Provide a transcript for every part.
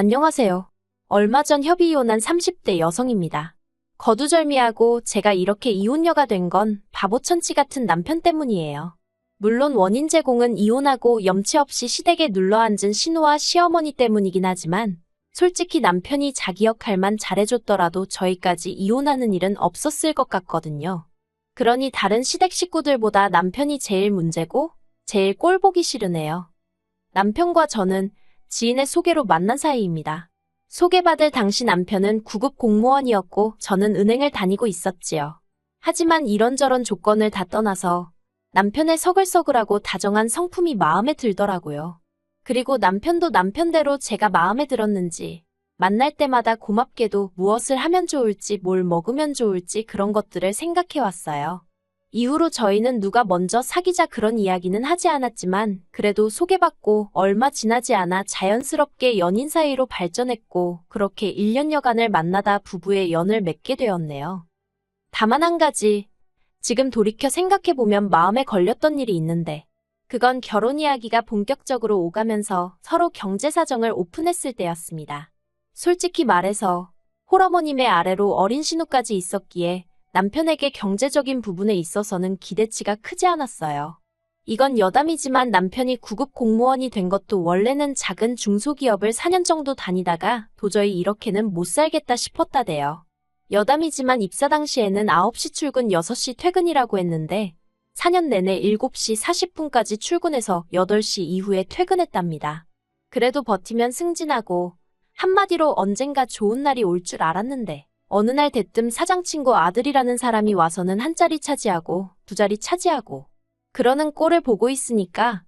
안녕하세요. 얼마 전 협의 이혼한 30대 여성입니다. 거두절미하고 제가 이렇게 이혼녀가 된 건 바보천치 같은 남편 때문이에요. 물론 원인 제공은 이혼하고 염치 없이 시댁에 눌러앉은 신우와 시어머니 때문이긴 하지만 솔직히 남편이 자기 역할만 잘해줬더라도 저희까지 이혼하는 일은 없었을 것 같거든요. 그러니 다른 시댁 식구들보다 남편이 제일 문제고 제일 꼴보기 싫으네요. 남편과 저는 지인의 소개로 만난 사이입니다. 소개받을 당시 남편은 9급 공무원이었고 저는 은행을 다니고 있었지요. 하지만 이런저런 조건을 다 떠나서 남편의 서글서글하고 다정한 성품이 마음에 들더라고요. 그리고 남편도 남편대로 제가 마음에 들었는지 만날 때마다 고맙게도 무엇을 하면 좋을지 뭘 먹으면 좋을지 그런 것들을 생각해왔어요. 이후로 저희는 누가 먼저 사귀자 그런 이야기는 하지 않았지만 그래도 소개받고 얼마 지나지 않아 자연스럽게 연인 사이로 발전했고 그렇게 1년여간을 만나다 부부의 연을 맺게 되었네요. 다만 한 가지, 지금 돌이켜 생각해보면 마음에 걸렸던 일이 있는데 그건 결혼 이야기가 본격적으로 오가면서 서로 경제 사정을 오픈했을 때였습니다. 솔직히 말해서 홀어머님의 아래로 어린 신우까지 있었기에 남편에게 경제적인 부분에 있어서는 기대치가 크지 않았어요. 이건 여담이지만 남편이 9급 공무원이 된 것도 원래는 작은 중소기업을 4년 정도 다니다가 도저히 이렇게는 못 살겠다 싶었다대요. 여담이지만 입사 당시에는 9시 출근 6시 퇴근이라고 했는데 4년 내내 7시 40분까지 출근해서 8시 이후에 퇴근했답니다. 그래도 버티면 승진하고 한마디로 언젠가 좋은 날이 올 줄 알았는데 어느 날 대뜸 사장 친구 아들이라는 사람이 와서는 한 자리 차지하고 두 자리 차지하고 그러는 꼴을 보고 있으니까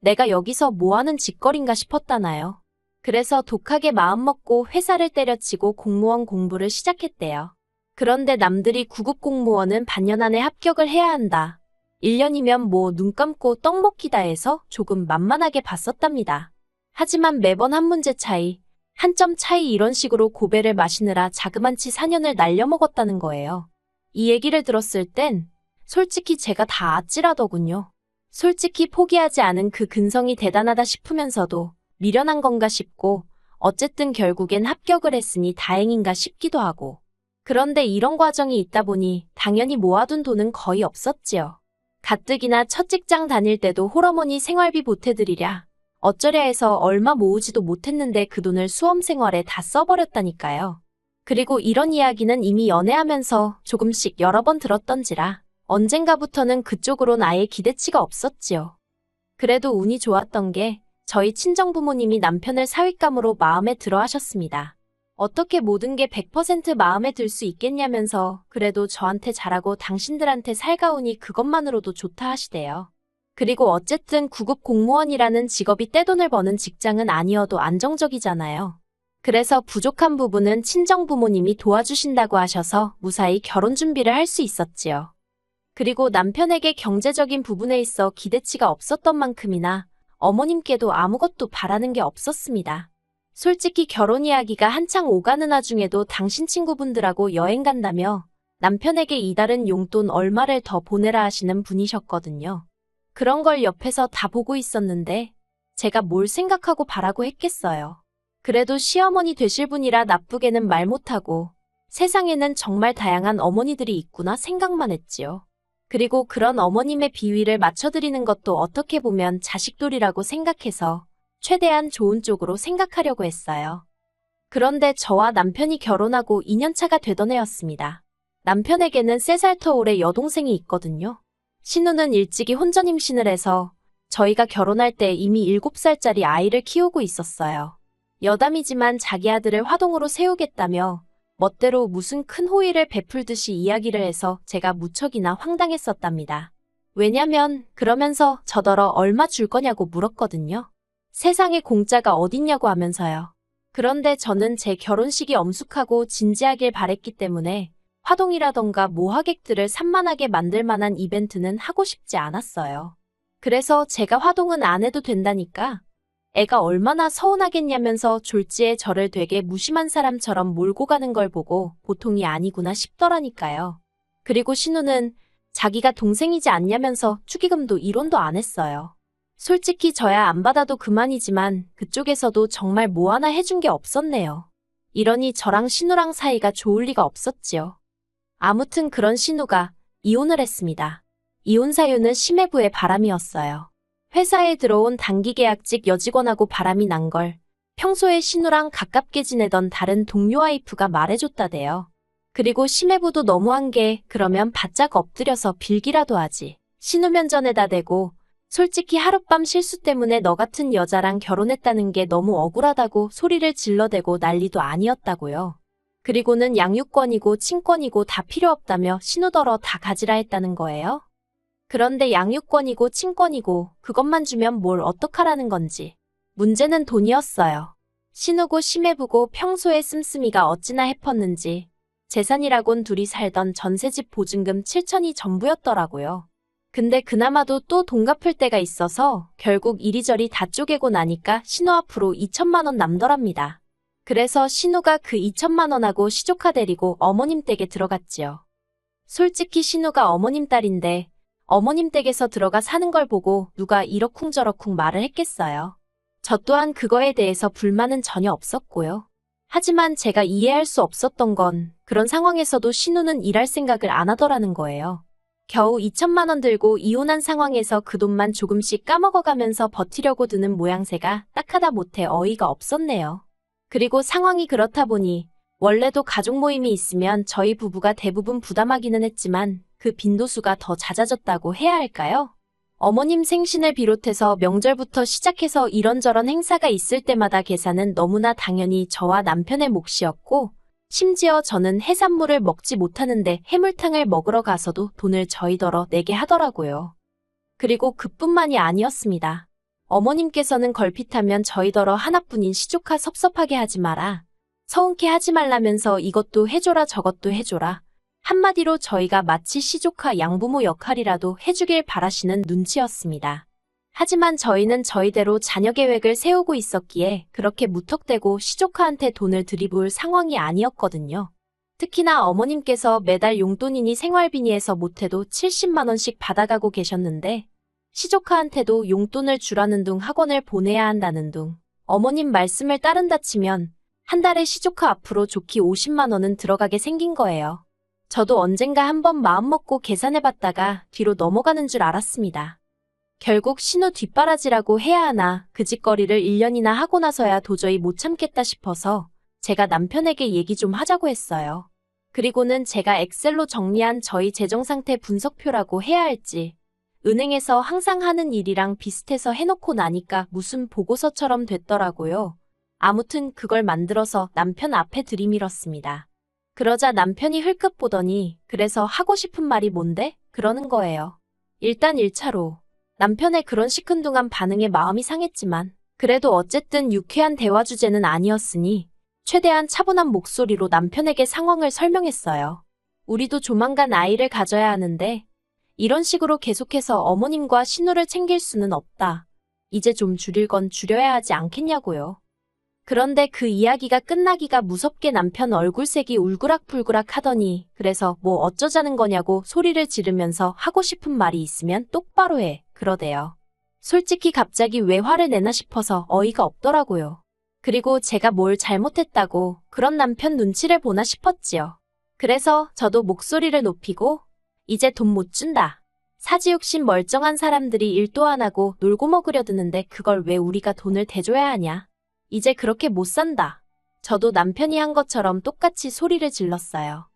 내가 여기서 뭐하는 짓거린가 싶었다나요. 그래서 독하게 마음먹고 회사를 때려치고 공무원 공부를 시작했대요. 그런데 남들이 9급 공무원은 반년 안에 합격을 해야 한다. 1년이면 뭐 눈 감고 떡 먹기다 해서 조금 만만하게 봤었답니다. 하지만 매번 한 문제 차이, 한 점 차이 이런 식으로 고배를 마시느라 자그만치 4년을 날려먹었다는 거예요. 이 얘기를 들었을 땐 솔직히 제가 다 아찔하더군요. 솔직히 포기하지 않은 그 근성이 대단하다 싶으면서도 미련한 건가 싶고 어쨌든 결국엔 합격을 했으니 다행인가 싶기도 하고. 그런데 이런 과정이 있다 보니 당연히 모아둔 돈은 거의 없었지요. 가뜩이나 첫 직장 다닐 때도 홀어머니 생활비 보태드리랴 어쩌랴 해서 얼마 모으지도 못했는데 그 돈을 수험생활에 다 써버렸다니까요. 그리고 이런 이야기는 이미 연애하면서 조금씩 여러 번 들었던지라 언젠가부터는 그쪽으론 아예 기대치가 없었지요. 그래도 운이 좋았던 게 저희 친정부모님이 남편을 사윗감으로 마음에 들어 하셨습니다. 어떻게 모든 게 100% 마음에 들 수 있겠냐면서 그래도 저한테 잘하고 당신들한테 살가우니 그것만으로도 좋다 하시대요. 그리고 어쨌든 9급 공무원이라는 직업이 떼돈을 버는 직장은 아니어도 안정적이잖아요. 그래서 부족한 부분은 친정부모님이 도와주신다고 하셔서 무사히 결혼 준비를 할 수 있었지요. 그리고 남편에게 경제적인 부분에 있어 기대치가 없었던 만큼이나 어머님께도 아무것도 바라는 게 없었습니다. 솔직히 결혼 이야기가 한창 오가는 와중에도 당신 친구분들하고 여행 간다며 남편에게 이달은 용돈 얼마를 더 보내라 하시는 분이셨거든요. 그런 걸 옆에서 다 보고 있었는데 제가 뭘 생각하고 바라고 했겠어요. 그래도 시어머니 되실 분이라 나쁘게는 말 못하고 세상에는 정말 다양한 어머니들이 있구나 생각만 했지요. 그리고 그런 어머님의 비위를 맞춰드리는 것도 어떻게 보면 자식돌이라고 생각해서 최대한 좋은 쪽으로 생각하려고 했어요. 그런데 저와 남편이 결혼하고 2년차가 되던 해였습니다. 남편에게는 3살 터울의 여동생이 있거든요. 신우는 일찍이 혼전 임신을 해서 저희가 결혼할 때 이미 7살짜리 아이를 키우고 있었어요. 여담이지만 자기 아들을 화동으로 세우겠다며 멋대로 무슨 큰 호의를 베풀듯이 이야기를 해서 제가 무척이나 황당했었답니다. 왜냐면 그러면서 저더러 얼마 줄 거냐고 물었거든요. 세상에 공짜가 어딨냐고 하면서요. 그런데 저는 제 결혼식이 엄숙하고 진지하길 바랬기 때문에 화동이라던가 모하객들을 산만하게 만들 만한 이벤트는 하고 싶지 않았어요. 그래서 제가 화동은 안 해도 된다니까 애가 얼마나 서운하겠냐면서 졸지에 저를 되게 무심한 사람처럼 몰고 가는 걸 보고 보통이 아니구나 싶더라니까요. 그리고 신우는 자기가 동생이지 않냐면서 축의금도 이론도 안 했어요. 솔직히 저야 안 받아도 그만이지만 그쪽에서도 정말 뭐 하나 해준 게 없었네요. 이러니 저랑 신우랑 사이가 좋을 리가 없었지요. 아무튼 그런 신우가 이혼을 했습니다. 이혼 사유는 심해부의 바람이었어요. 회사에 들어온 단기계약직 여직원하고 바람이 난 걸 평소에 신우랑 가깝게 지내던 다른 동료 와이프가 말해줬다대요. 그리고 심해부도 너무한 게 그러면 바짝 엎드려서 빌기라도 하지. 신우 면전에다 대고 솔직히 하룻밤 실수 때문에 너 같은 여자랑 결혼했다는 게 너무 억울하다고 소리를 질러대고 난리도 아니었다고요. 그리고는 양육권이고 친권이고 다 필요 없다며 신우더러 다 가지라 했다는 거예요. 그런데 양육권이고 친권이고 그것만 주면 뭘 어떡하라는 건지. 문제는 돈이었어요. 신우고 심해부고 평소에 씀씀이가 어찌나 해펐는지 재산이라곤 둘이 살던 전세집 보증금 7천이 전부였더라고요. 근데 그나마도 또 돈 갚을 때가 있어서 결국 이리저리 다 쪼개고 나니까 신우 앞으로 2천만 원 남더랍니다. 그래서 신우가 그 2천만 원하고 시조카 데리고 어머님 댁에 들어갔지요. 솔직히 신우가 어머님 딸인데 어머님 댁에서 들어가 사는 걸 보고 누가 이러쿵저러쿵 말을 했겠어요. 저 또한 그거에 대해서 불만은 전혀 없었고요. 하지만 제가 이해할 수 없었던 건 그런 상황에서도 신우는 일할 생각을 안 하더라는 거예요. 겨우 2천만 원 들고 이혼한 상황에서 그 돈만 조금씩 까먹어가면서 버티려고 드는 모양새가 딱하다 못해 어이가 없었네요. 그리고 상황이 그렇다 보니 원래도 가족 모임이 있으면 저희 부부가 대부분 부담하기는 했지만 그 빈도수가 더 잦아졌다고 해야 할까요? 어머님 생신을 비롯해서 명절부터 시작해서 이런저런 행사가 있을 때마다 계산은 너무나 당연히 저와 남편의 몫이었고 심지어 저는 해산물을 먹지 못하는데 해물탕을 먹으러 가서도 돈을 저희더러 내게 하더라고요. 그리고 그뿐만이 아니었습니다. 어머님께서는 걸핏하면 저희더러 하나뿐인 시조카 섭섭하게 하지 마라. 서운케 하지 말라면서 이것도 해줘라 저것도 해줘라. 한마디로 저희가 마치 시조카 양부모 역할이라도 해주길 바라시는 눈치였습니다. 하지만 저희는 저희대로 자녀 계획을 세우고 있었기에 그렇게 무턱대고 시조카한테 돈을 들이부을 상황이 아니었거든요. 특히나 어머님께서 매달 용돈이니 생활비니에서 못해도 70만 원씩 받아가고 계셨는데 시조카한테도 용돈을 주라는 둥 학원을 보내야 한다는 둥 어머님 말씀을 따른다 치면 한 달에 시조카 앞으로 좋기 50만 원은 들어가게 생긴 거예요. 저도 언젠가 한번 마음먹고 계산해봤다가 뒤로 넘어가는 줄 알았습니다. 결국 신우 뒷바라지라고 해야 하나 그 짓거리를 1년이나 하고 나서야 도저히 못 참겠다 싶어서 제가 남편에게 얘기 좀 하자고 했어요. 그리고는 제가 엑셀로 정리한 저희 재정상태 분석표라고 해야 할지 은행에서 항상 하는 일이랑 비슷해서 해놓고 나니까 무슨 보고서처럼 됐더라고요. 아무튼 그걸 만들어서 남편 앞에 들이밀었습니다. 그러자 남편이 흘끗 보더니 그래서 하고 싶은 말이 뭔데? 그러는 거예요. 일단 1차로 남편의 그런 시큰둥한 반응에 마음이 상했지만 그래도 어쨌든 유쾌한 대화 주제는 아니었으니 최대한 차분한 목소리로 남편에게 상황을 설명했어요. 우리도 조만간 아이를 가져야 하는데 이런 식으로 계속해서 어머님과 신우를 챙길 수는 없다. 이제 좀 줄일 건 줄여야 하지 않겠냐고요. 그런데 그 이야기가 끝나기가 무섭게 남편 얼굴색이 울그락불그락 하더니 그래서 뭐 어쩌자는 거냐고 소리를 지르면서 하고 싶은 말이 있으면 똑바로 해 그러대요. 솔직히 갑자기 왜 화를 내나 싶어서 어이가 없더라고요. 그리고 제가 뭘 잘못했다고 그런 남편 눈치를 보나 싶었지요. 그래서 저도 목소리를 높이고 이제 돈 못 준다. 사지욕심 멀쩡한 사람들이 일도 안 하고 놀고 먹으려 드는데 그걸 왜 우리가 돈을 대줘야 하냐. 이제 그렇게 못 산다. 저도 남편이 한 것처럼 똑같이 소리를 질렀어요.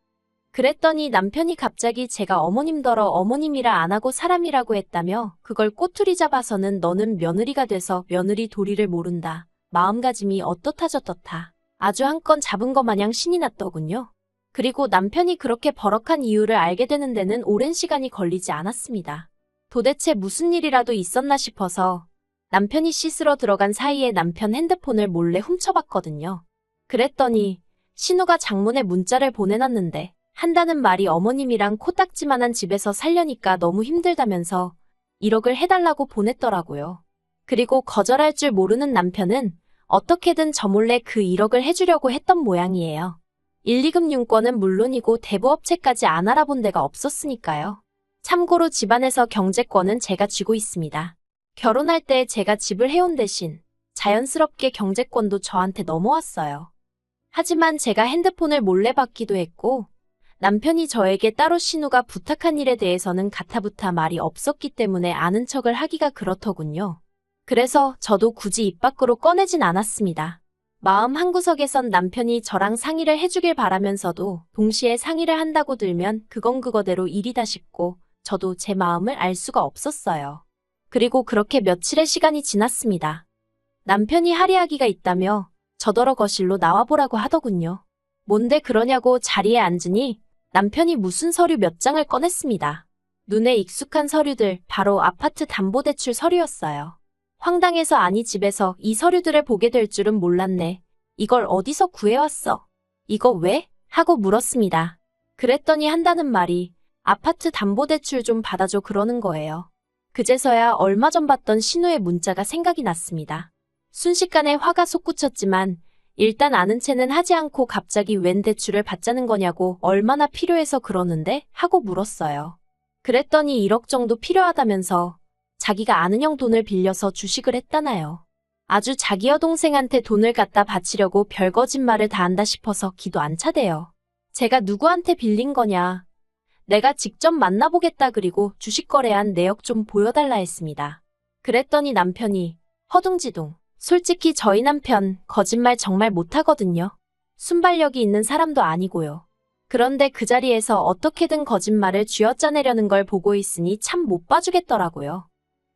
그랬더니 남편이 갑자기 제가 어머님더러 어머님이라 안 하고 사람이라고 했다며 그걸 꼬투리 잡아서는 너는 며느리가 돼서 며느리 도리를 모른다. 마음가짐이 어떻다 저떻다. 아주 한 건 잡은 것 마냥 신이 났더군요. 그리고 남편이 그렇게 버럭한 이유를 알게 되는 데는 오랜 시간이 걸리지 않았습니다. 도대체 무슨 일이라도 있었나 싶어서 남편이 씻으러 들어간 사이에 남편 핸드폰을 몰래 훔쳐봤거든요. 그랬더니 신우가 장문의 문자를 보내놨는데 한다는 말이 어머님이랑 코딱지만한 집에서 살려니까 너무 힘들다면서 1억을 해달라고 보냈더라고요. 그리고 거절할 줄 모르는 남편은 어떻게든 저 몰래 그 1억을 해주려고 했던 모양이에요. 1, 2금융권은 물론이고 대부업체까지 안 알아본 데가 없었으니까요. 참고로 집안에서 경제권은 제가 쥐고 있습니다. 결혼할 때 제가 집을 해온 대신 자연스럽게 경제권도 저한테 넘어왔어요. 하지만 제가 핸드폰을 몰래 받기도 했고 남편이 저에게 따로 신우가 부탁한 일에 대해서는 가타부타 말이 없었기 때문에 아는 척을 하기가 그렇더군요. 그래서 저도 굳이 입 밖으로 꺼내진 않았습니다. 마음 한구석에선 남편이 저랑 상의를 해주길 바라면서도 동시에 상의를 한다고 들면 그건 그거대로 일이다 싶고 저도 제 마음을 알 수가 없었어요. 그리고 그렇게 며칠의 시간이 지났습니다. 남편이 할이야기가 있다며 저더러 거실로 나와보라고 하더군요. 뭔데 그러냐고 자리에 앉으니 남편이 무슨 서류 몇 장을 꺼냈습니다. 눈에 익숙한 서류들, 바로 아파트 담보대출 서류였어요. 황당해서 아니 집에서 이 서류들을 보게 될 줄은 몰랐네. 이걸 어디서 구해왔어? 이거 왜? 하고 물었습니다. 그랬더니 한다는 말이 아파트 담보대출 좀 받아줘 그러는 거예요. 그제서야 얼마 전 받던 신우의 문자가 생각이 났습니다. 순식간에 화가 솟구쳤지만 일단 아는 체는 하지 않고 갑자기 웬 대출을 받자는 거냐고 얼마나 필요해서 그러는데? 하고 물었어요. 그랬더니 1억 정도 필요하다면서 자기가 아는 형 돈을 빌려서 주식을 했다나요. 아주 자기 여동생한테 돈을 갖다 바치려고 별 거짓말을 다 한다 싶어서 기도 안 차대요. 제가 누구한테 빌린 거냐. 내가 직접 만나보겠다 그리고 주식 거래한 내역 좀 보여달라 했습니다. 그랬더니 남편이 허둥지둥. 솔직히 저희 남편 거짓말 정말 못하거든요. 순발력이 있는 사람도 아니고요. 그런데 그 자리에서 어떻게든 거짓말을 쥐어짜내려는 걸 보고 있으니 참 못 봐주겠더라고요.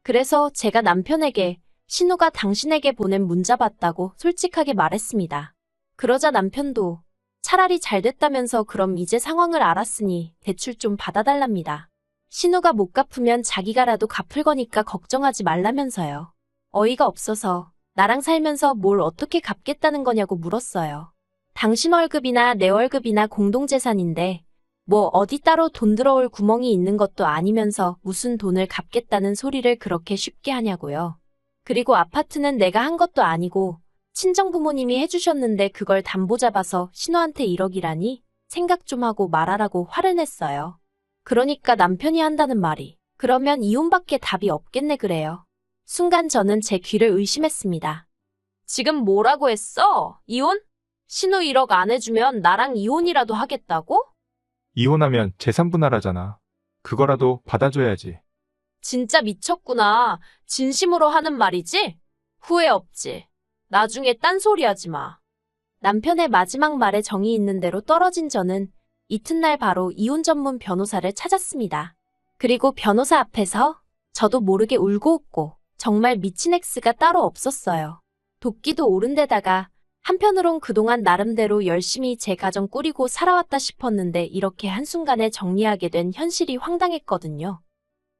그래서 제가 남편에게 신우가 당신에게 보낸 문자 봤다고 솔직하게 말했습니다. 그러자 남편도 차라리 잘 됐다면서 그럼 이제 상황을 알았으니 대출 좀 받아달랍니다. 신우가 못 갚으면 자기가라도 갚을 거니까 걱정하지 말라면서요. 어이가 없어서 나랑 살면서 뭘 어떻게 갚겠다는 거냐고 물었어요. 당신 월급이나 내 월급이나 공동재산인데 뭐 어디 따로 돈 들어올 구멍이 있는 것도 아니면서 무슨 돈을 갚겠다는 소리를 그렇게 쉽게 하냐고요. 그리고 아파트는 내가 한 것도 아니고 친정부모님이 해주셨는데 그걸 담보 잡아서 신우한테 1억이라니 생각 좀 하고 말하라고 화를 냈어요. 그러니까 남편이 한다는 말이 그러면 이혼밖에 답이 없겠네 그래요. 순간 저는 제 귀를 의심했습니다. 지금 뭐라고 했어? 이혼? 신우 1억 안 해주면 나랑 이혼이라도 하겠다고? 이혼하면 재산 분할하잖아. 그거라도 받아줘야지. 진짜 미쳤구나. 진심으로 하는 말이지? 후회 없지. 나중에 딴소리 하지 마. 남편의 마지막 말에 정이 있는 대로 떨어진 저는 이튿날 바로 이혼 전문 변호사를 찾았습니다. 그리고 변호사 앞에서 저도 모르게 울고 웃고 정말 미친 X가 따로 없었어요. 도끼도 오른 데다가 한편으론 그동안 나름대로 열심히 제 가정 꾸리고 살아왔다 싶었는데 이렇게 한순간에 정리하게 된 현실이 황당했거든요.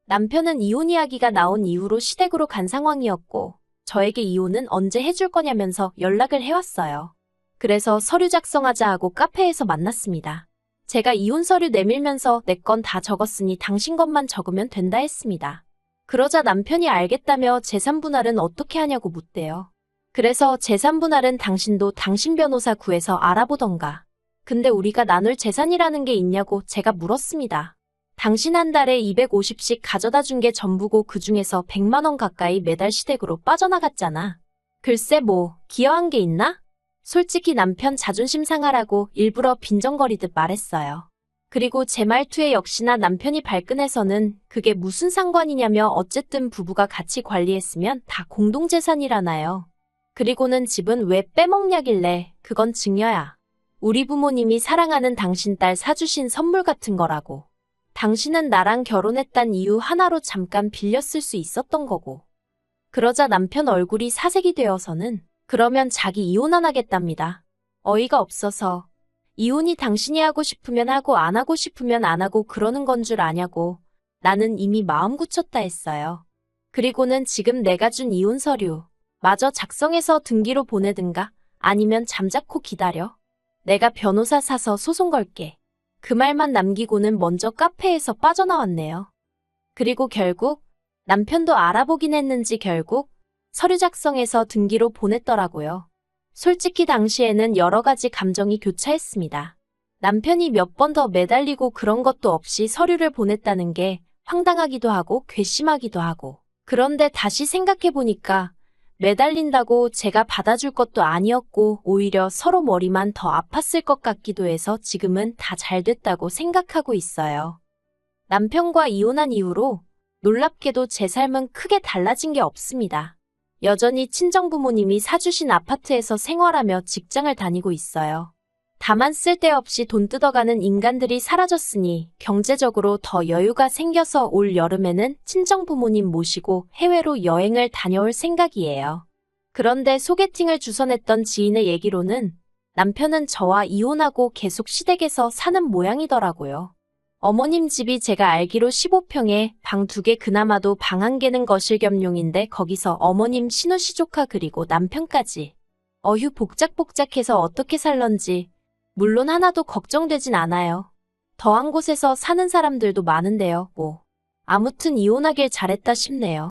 남편은 이혼 이야기가 나온 이후로 시댁으로 간 상황이었고 저에게 이혼은 언제 해줄 거냐면서 연락을 해왔어요. 그래서 서류 작성하자 하고 카페에서 만났습니다. 제가 이혼 서류 내밀면서 내 건 다 적었으니 당신 것만 적으면 된다 했습니다. 그러자 남편이 알겠다며 재산 분할은 어떻게 하냐고 묻대요. 그래서 재산 분할은 당신도 당신 변호사 구해서 알아보던가. 근데 우리가 나눌 재산이라는 게 있냐고 제가 물었습니다. 당신 한 달에 250씩 가져다 준 게 전부고 그중에서 100만 원 가까이 매달 시댁으로 빠져나갔잖아. 글쎄 뭐 기여한 게 있나? 솔직히 남편 자존심 상하라고 일부러 빈정거리듯 말했어요. 그리고 제 말투에 역시나 남편이 발끈해서는 그게 무슨 상관이냐며 어쨌든 부부가 같이 관리했으면 다 공동재산이라나요. 그리고는 집은 왜 빼먹냐길래 그건 증여야. 우리 부모님이 사랑하는 당신 딸 사주신 선물 같은 거라고. 당신은 나랑 결혼했단 이유 하나로 잠깐 빌렸을 수 있었던 거고. 그러자 남편 얼굴이 사색이 되어서는 그러면 자기 이혼 안 하겠답니다. 어이가 없어서 이혼이 당신이 하고 싶으면 하고 안 하고 싶으면 안 하고 그러는 건 줄 아냐고. 나는 이미 마음 굳혔다 했어요. 그리고는 지금 내가 준 이혼 서류 마저 작성해서 등기로 보내든가 아니면 잠자코 기다려. 내가 변호사 사서 소송 걸게. 그 말만 남기고는 먼저 카페에서 빠져나왔네요. 그리고 결국 남편도 알아보긴 했는지 결국 서류 작성해서 등기로 보냈더라고요. 솔직히 당시에는 여러 가지 감정이 교차했습니다. 남편이 몇 번 더 매달리고 그런 것도 없이 서류를 보냈다는 게 황당하기도 하고 괘씸하기도 하고 그런데 다시 생각해보니까 매달린다고 제가 받아줄 것도 아니었고 오히려 서로 머리만 더 아팠을 것 같기도 해서 지금은 다 잘 됐다고 생각하고 있어요. 남편과 이혼한 이후로 놀랍게도 제 삶은 크게 달라진 게 없습니다. 여전히 친정부모님이 사주신 아파트에서 생활하며 직장을 다니고 있어요. 다만 쓸데없이 돈 뜯어가는 인간들이 사라졌으니 경제적으로 더 여유가 생겨서 올 여름에는 친정부모님 모시고 해외로 여행을 다녀올 생각이에요. 그런데 소개팅을 주선했던 지인의 얘기로는 남편은 저와 이혼하고 계속 시댁에서 사는 모양이더라고요. 어머님 집이 제가 알기로 15평에 방 2개 그나마도 방 1개는 거실 겸용인데 거기서 어머님 시누시 조카 그리고 남편까지. 어휴 복작복작해서 어떻게 살런지 물론 하나도 걱정되진 않아요. 더한 곳에서 사는 사람들도 많은데요, 뭐. 아무튼 이혼하길 잘했다 싶네요.